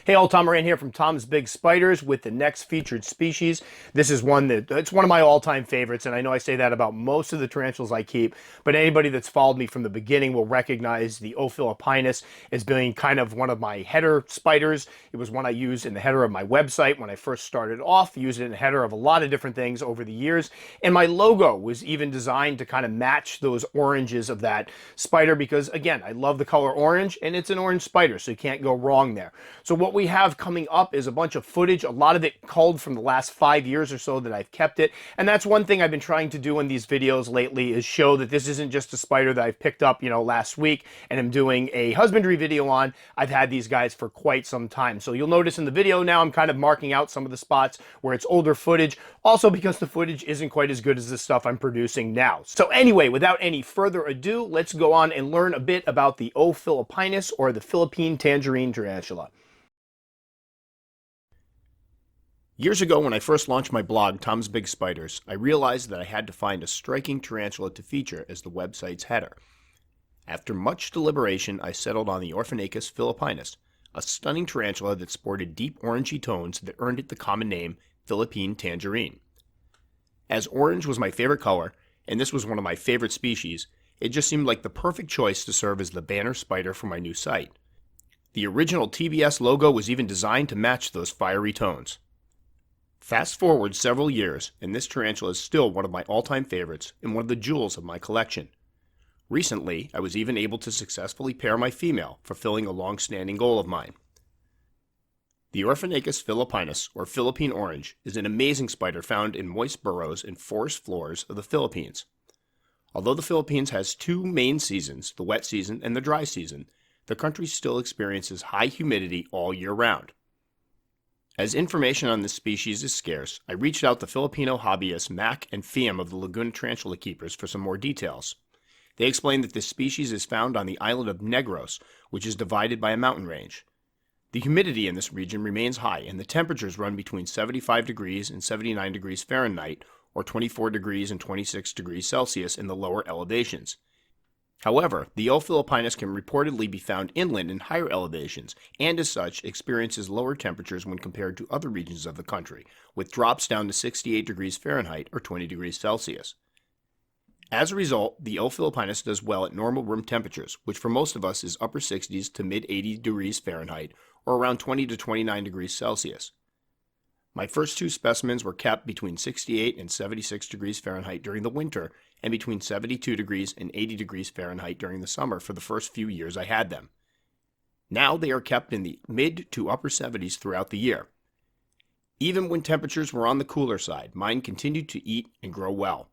Hey all, Tom Moran here from Tom's Big Spiders with the next featured species. This is it's one of my all-time favorites, and I know I say that about most of the tarantulas I keep, but anybody that's followed me from the beginning will recognize the O. philippinus as being kind of one of my header spiders. It was one I used in the header of my website when I first started off, used it in the header of a lot of different things over the years, and my logo was even designed to kind of match those oranges of that spider because, again, I love the color orange, and it's an orange spider, so you can't go wrong there. So what we have coming up is a bunch of footage, a lot of it culled from the last 5 years or so that I've kept it. And that's one thing I've been trying to do in these videos lately is show that this isn't just a spider that I've picked up, last week and I'm doing a husbandry video on. I've had these guys for quite some time. So you'll notice in the video now I'm kind of marking out some of the spots where it's older footage, also because the footage isn't quite as good as the stuff I'm producing now. So anyway, without any further ado, let's go on and learn a bit about the O. philippinus, or the Philippine Tangerine tarantula. Years ago, when I first launched my blog, Tom's Big Spiders, I realized that I had to find a striking tarantula to feature as the website's header. After much deliberation, I settled on the Orphanachus philippinus, a stunning tarantula that sported deep orangey tones that earned it the common name Philippine Tangerine. As orange was my favorite color, and this was one of my favorite species, it just seemed like the perfect choice to serve as the banner spider for my new site. The original TBS logo was even designed to match those fiery tones. Fast forward several years, and this tarantula is still one of my all-time favorites and one of the jewels of my collection. Recently, I was even able to successfully pair my female, fulfilling a long-standing goal of mine. The Orphanachus philippinus, or Philippine orange, is an amazing spider found in moist burrows and forest floors of the Philippines. Although the Philippines has two main seasons, the wet season and the dry season, the country still experiences high humidity all year round. As information on this species is scarce, I reached out to Filipino hobbyists Mac and Fiam of the Laguna Tarantula Keepers for some more details. They explained that this species is found on the island of Negros, which is divided by a mountain range. The humidity in this region remains high, and the temperatures run between 75 degrees and 79 degrees Fahrenheit, or 24 degrees and 26 degrees Celsius in the lower elevations. However, the O. philippinus can reportedly be found inland in higher elevations, and as such experiences lower temperatures when compared to other regions of the country, with drops down to 68 degrees Fahrenheit or 20 degrees Celsius. As a result, the O. philippinus does well at normal room temperatures, which for most of us is upper 60s to mid 80 degrees Fahrenheit or around 20 to 29 degrees Celsius. My first two specimens were kept between 68 and 76 degrees Fahrenheit during the winter and between 72 degrees and 80 degrees Fahrenheit during the summer for the first few years I had them. Now they are kept in the mid to upper 70s throughout the year. Even when temperatures were on the cooler side, mine continued to eat and grow well.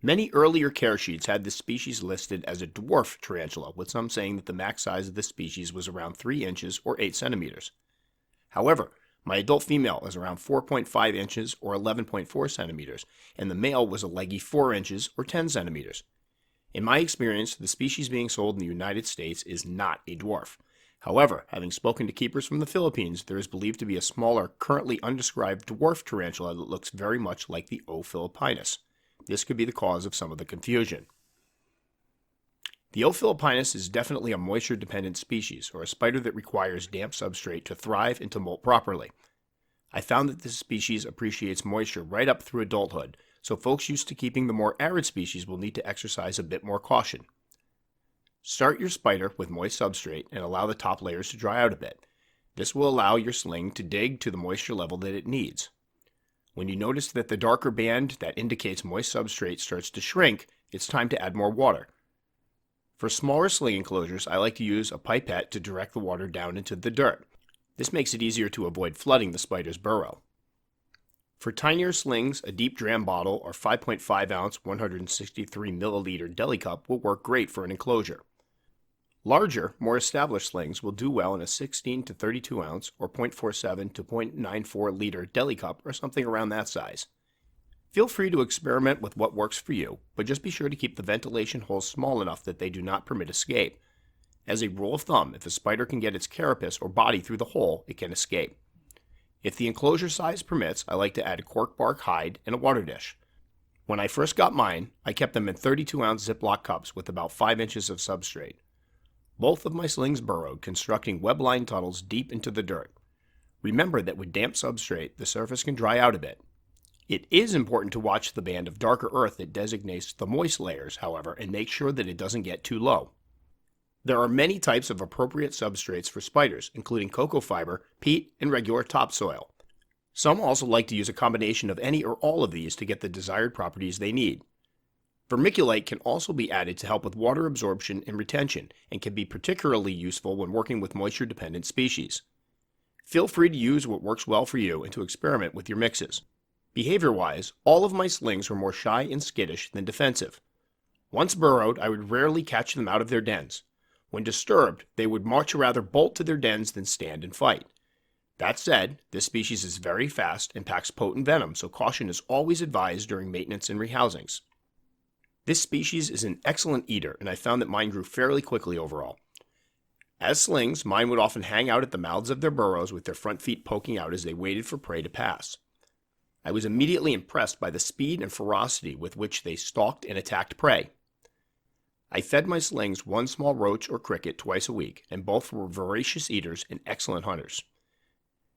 Many earlier care sheets had this species listed as a dwarf tarantula, with some saying that the max size of this species was around 3 inches or 8 centimeters. However, my adult female is around 4.5 inches or 11.4 centimeters, and the male was a leggy 4 inches or 10 centimeters. In my experience, the species being sold in the United States is not a dwarf. However, having spoken to keepers from the Philippines, there is believed to be a smaller, currently undescribed dwarf tarantula that looks very much like the O. philippinus. This could be the cause of some of the confusion. The O. philippinus is definitely a moisture-dependent species, or a spider that requires damp substrate to thrive and to molt properly. I found that this species appreciates moisture right up through adulthood, so folks used to keeping the more arid species will need to exercise a bit more caution. Start your spider with moist substrate and allow the top layers to dry out a bit. This will allow your sling to dig to the moisture level that it needs. When you notice that the darker band that indicates moist substrate starts to shrink, it's time to add more water. For smaller sling enclosures, I like to use a pipette to direct the water down into the dirt. This makes it easier to avoid flooding the spider's burrow. For tinier slings, a deep dram bottle or 5.5 ounce 163 milliliter deli cup will work great for an enclosure. Larger, more established slings will do well in a 16 to 32 ounce or 0.47 to 0.94 liter deli cup or something around that size. Feel free to experiment with what works for you, but just be sure to keep the ventilation holes small enough that they do not permit escape. As a rule of thumb, if a spider can get its carapace or body through the hole, it can escape. If the enclosure size permits, I like to add a cork bark hide and a water dish. When I first got mine, I kept them in 32 ounce Ziploc cups with about 5 inches of substrate. Both of my slings burrowed, constructing web-lined tunnels deep into the dirt. Remember that with damp substrate, the surface can dry out a bit. It is important to watch the band of darker earth that designates the moist layers, however, and make sure that it doesn't get too low. There are many types of appropriate substrates for spiders, including cocoa fiber, peat, and regular topsoil. Some also like to use a combination of any or all of these to get the desired properties they need. Vermiculite can also be added to help with water absorption and retention, and can be particularly useful when working with moisture-dependent species. Feel free to use what works well for you and to experiment with your mixes. Behavior-wise, all of my slings were more shy and skittish than defensive. Once burrowed, I would rarely catch them out of their dens. When disturbed, they would much rather bolt to their dens than stand and fight. That said, this species is very fast and packs potent venom, so caution is always advised during maintenance and rehousings. This species is an excellent eater, and I found that mine grew fairly quickly overall. As slings, mine would often hang out at the mouths of their burrows with their front feet poking out as they waited for prey to pass. I was immediately impressed by the speed and ferocity with which they stalked and attacked prey. I fed my slings one small roach or cricket twice a week, and both were voracious eaters and excellent hunters.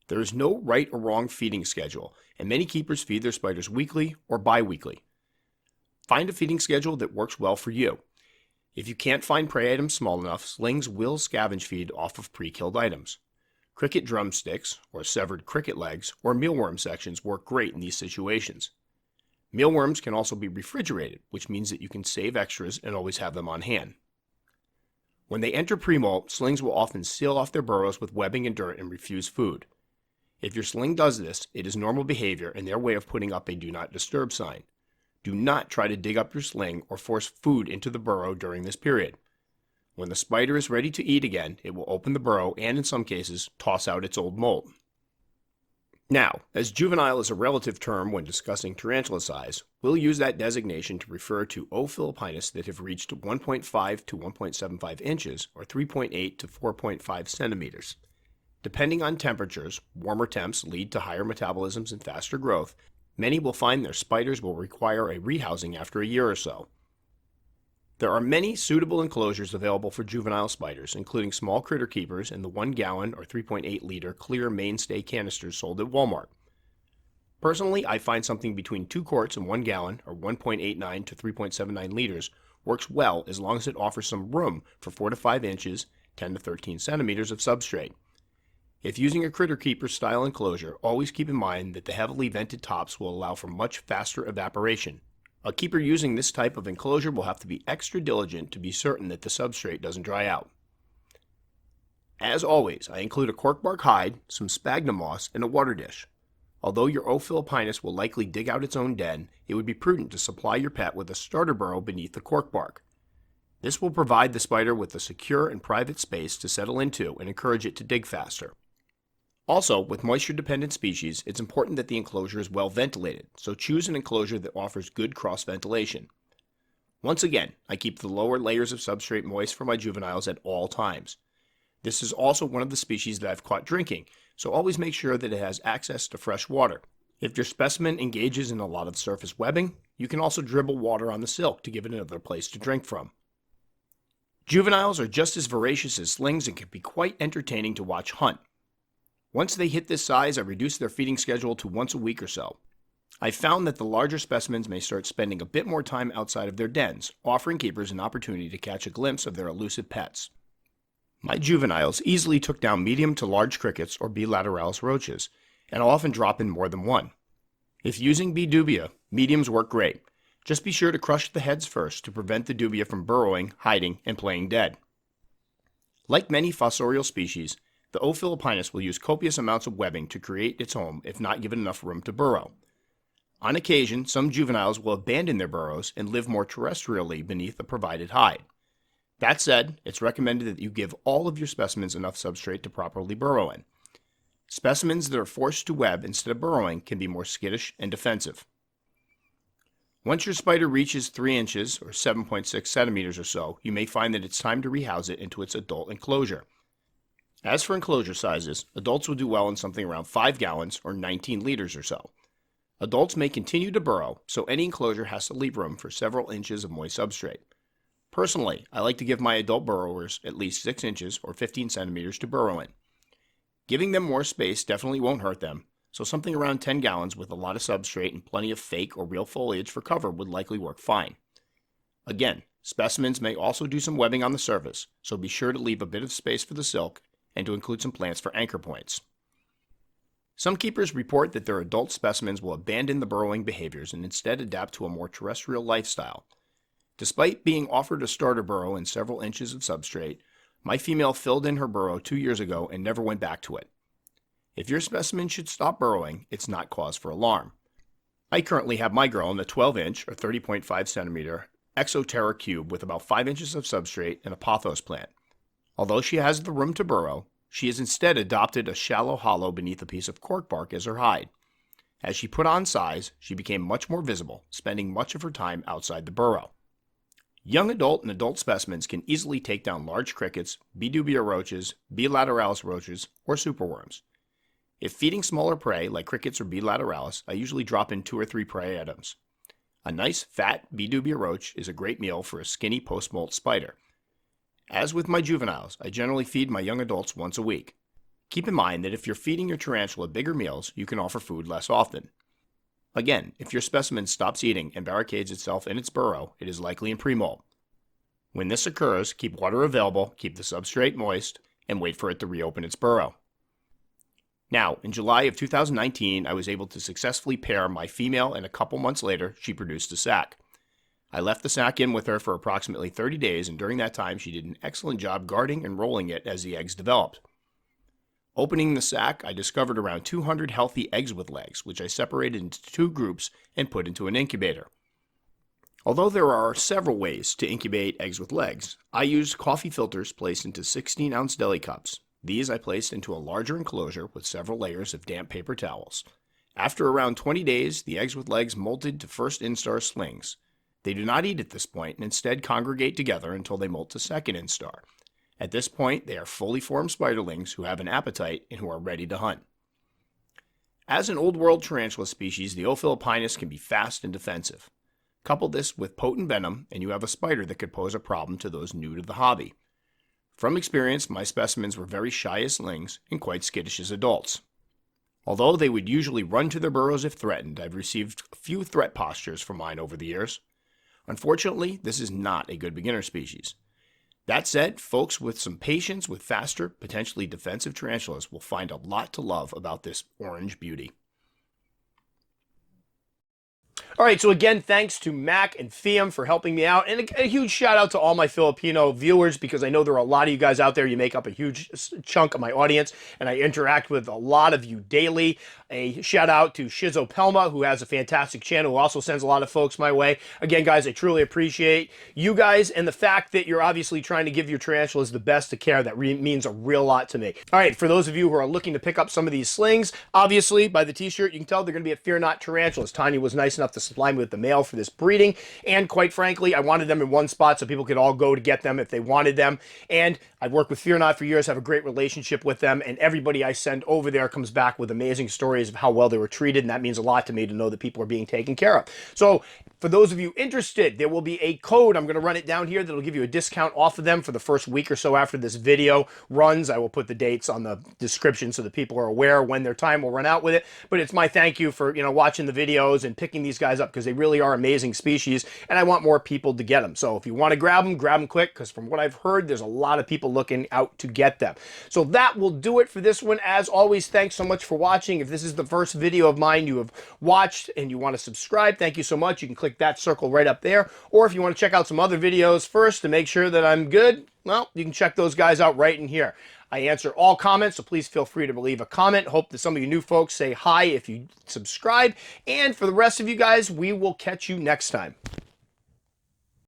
There is no right or wrong feeding schedule, and many keepers feed their spiders weekly or bi-weekly. Find a feeding schedule that works well for you. If you can't find prey items small enough, slings will scavenge feed off of pre-killed items. Cricket drumsticks, or severed cricket legs, or mealworm sections work great in these situations. Mealworms can also be refrigerated, which means that you can save extras and always have them on hand. When they enter pre-molt, slings will often seal off their burrows with webbing and dirt and refuse food. If your sling does this, it is normal behavior and their way of putting up a do not disturb sign. Do not try to dig up your sling or force food into the burrow during this period. When the spider is ready to eat again, it will open the burrow and in some cases toss out its old molt. Now, as juvenile is a relative term when discussing tarantula size, we'll use that designation to refer to O. philippinus that have reached 1.5 to 1.75 inches or 3.8 to 4.5 centimeters. Depending on temperatures, warmer temps lead to higher metabolisms and faster growth. Many will find their spiders will require a rehousing after a year or so. There are many suitable enclosures available for juvenile spiders, including small critter keepers and the 1 gallon or 3.8 liter clear mainstay canisters sold at Walmart. Personally, I find something between 2 quarts and 1 gallon or 1.89 to 3.79 liters works well as long as it offers some room for 4 to 5 inches, 10 to 13 centimeters of substrate. If using a critter keeper style enclosure, always keep in mind that the heavily vented tops will allow for much faster evaporation. A keeper using this type of enclosure will have to be extra diligent to be certain that the substrate doesn't dry out. As always, I include a corkbark hide, some sphagnum moss, and a water dish. Although your O. philippinus will likely dig out its own den, it would be prudent to supply your pet with a starter burrow beneath the corkbark. This will provide the spider with a secure and private space to settle into and encourage it to dig faster. Also, with moisture-dependent species, it's important that the enclosure is well ventilated, so choose an enclosure that offers good cross-ventilation. Once again, I keep the lower layers of substrate moist for my juveniles at all times. This is also one of the species that I've caught drinking, so always make sure that it has access to fresh water. If your specimen engages in a lot of surface webbing, you can also dribble water on the silk to give it another place to drink from. Juveniles are just as voracious as slings and can be quite entertaining to watch hunt. Once they hit this size, I reduce their feeding schedule to once a week or so. I've found that the larger specimens may start spending a bit more time outside of their dens, offering keepers an opportunity to catch a glimpse of their elusive pets. My juveniles easily took down medium to large crickets or B. lateralis roaches, and I'll often drop in more than one. If using B. dubia, mediums work great. Just be sure to crush the heads first to prevent the dubia from burrowing, hiding, and playing dead. Like many fossorial species, the O. philippinus will use copious amounts of webbing to create its home if not given enough room to burrow. On occasion, some juveniles will abandon their burrows and live more terrestrially beneath the provided hide. That said, it's recommended that you give all of your specimens enough substrate to properly burrow in. Specimens that are forced to web instead of burrowing can be more skittish and defensive. Once your spider reaches 3 inches or 7.6 centimeters or so, you may find that it's time to rehouse it into its adult enclosure. As for enclosure sizes, adults will do well in something around 5 gallons or 19 liters or so. Adults may continue to burrow, so any enclosure has to leave room for several inches of moist substrate. Personally, I like to give my adult burrowers at least 6 inches or 15 centimeters to burrow in. Giving them more space definitely won't hurt them, so something around 10 gallons with a lot of substrate and plenty of fake or real foliage for cover would likely work fine. Again, specimens may also do some webbing on the surface, so be sure to leave a bit of space for the silk and to include some plants for anchor points. Some keepers report that their adult specimens will abandon the burrowing behaviors and instead adapt to a more terrestrial lifestyle. Despite being offered a starter burrow and several inches of substrate, my female filled in her burrow 2 years ago and never went back to it. If your specimen should stop burrowing, it's not cause for alarm. I currently have my girl in a 12-inch or 30.5 centimeter Exoterra cube with about 5 inches of substrate and a pothos plant. Although she has the room to burrow, she has instead adopted a shallow hollow beneath a piece of cork bark as her hide. As she put on size, she became much more visible, spending much of her time outside the burrow. Young adult and adult specimens can easily take down large crickets, B. dubia roaches, B. lateralis roaches, or superworms. If feeding smaller prey like crickets or B. lateralis, I usually drop in 2 or 3 prey items. A nice, fat B. dubia roach is a great meal for a skinny post-molt spider. As with my juveniles, I generally feed my young adults once a week. Keep in mind that if you're feeding your tarantula bigger meals, you can offer food less often. Again, if your specimen stops eating and barricades itself in its burrow, it is likely in pre-molt. When this occurs, keep water available, keep the substrate moist, and wait for it to reopen its burrow. Now, in July of 2019, I was able to successfully pair my female, and a couple months later, she produced a sac. I left the sac in with her for approximately 30 days, and during that time, she did an excellent job guarding and rolling it as the eggs developed. Opening the sac, I discovered around 200 healthy eggs with legs, which I separated into 2 groups and put into an incubator. Although there are several ways to incubate eggs with legs, I used coffee filters placed into 16-ounce deli cups. These I placed into a larger enclosure with several layers of damp paper towels. After around 20 days, the eggs with legs molted to first instar slings. They do not eat at this point and instead congregate together until they molt to second instar. At this point, they are fully formed spiderlings who have an appetite and who are ready to hunt. As an old world tarantula species, the O. philippinus can be fast and defensive. Couple this with potent venom, and you have a spider that could pose a problem to those new to the hobby. From experience, my specimens were very shy as slings and quite skittish as adults. Although they would usually run to their burrows if threatened, I've received a few threat postures from mine over the years. Unfortunately, this is not a good beginner species. That said, folks with some patience with faster, potentially defensive tarantulas will find a lot to love about this orange beauty. All right, so again, thanks to Mac and Fiam for helping me out, and a huge shout out to all my Filipino viewers, because I know there are a lot of you guys out there. You make up a huge chunk of my audience, and I interact with a lot of you daily. A shout out to Shizo Pelma, who has a fantastic channel, who also sends a lot of folks my way. Again, guys, I truly appreciate you guys, and the fact that you're obviously trying to give your tarantulas the best of care. That means a real lot to me. All right, for those of you who are looking to pick up some of these slings, obviously, by the t-shirt, you can tell they're going to be at Fear Not Tarantulas. Tanya was nice enough to supply me with the male for this breeding, and quite frankly, I wanted them in one spot so people could all go to get them if they wanted them. And I've worked with Fear Not for years, have a great relationship with them, and everybody I send over there comes back with amazing stories of how well they were treated, and that means a lot to me to know that people are being taken care of. So for those of you interested, there will be a code. I'm going to run it down here that'll give you a discount off of them for the first week or so after this video runs. I will put the dates on the description so that people are aware when their time will run out with it. But it's my thank you for, watching the videos and picking these guys up, because they really are amazing species, and I want more people to get them. So if you want to grab them quick, because from what I've heard, there's a lot of people looking out to get them. So that will do it for this one. As always, thanks so much for watching. If this is the first video of mine you have watched and you want to subscribe, thank you so much. You can click that circle right up there. Or if you want to check out some other videos first to make sure that I'm good, well, you can check those guys out right in here. I answer all comments, so please feel free to leave a comment. Hope that some of you new folks say hi if you subscribe. And for the rest of you guys, we will catch you next time.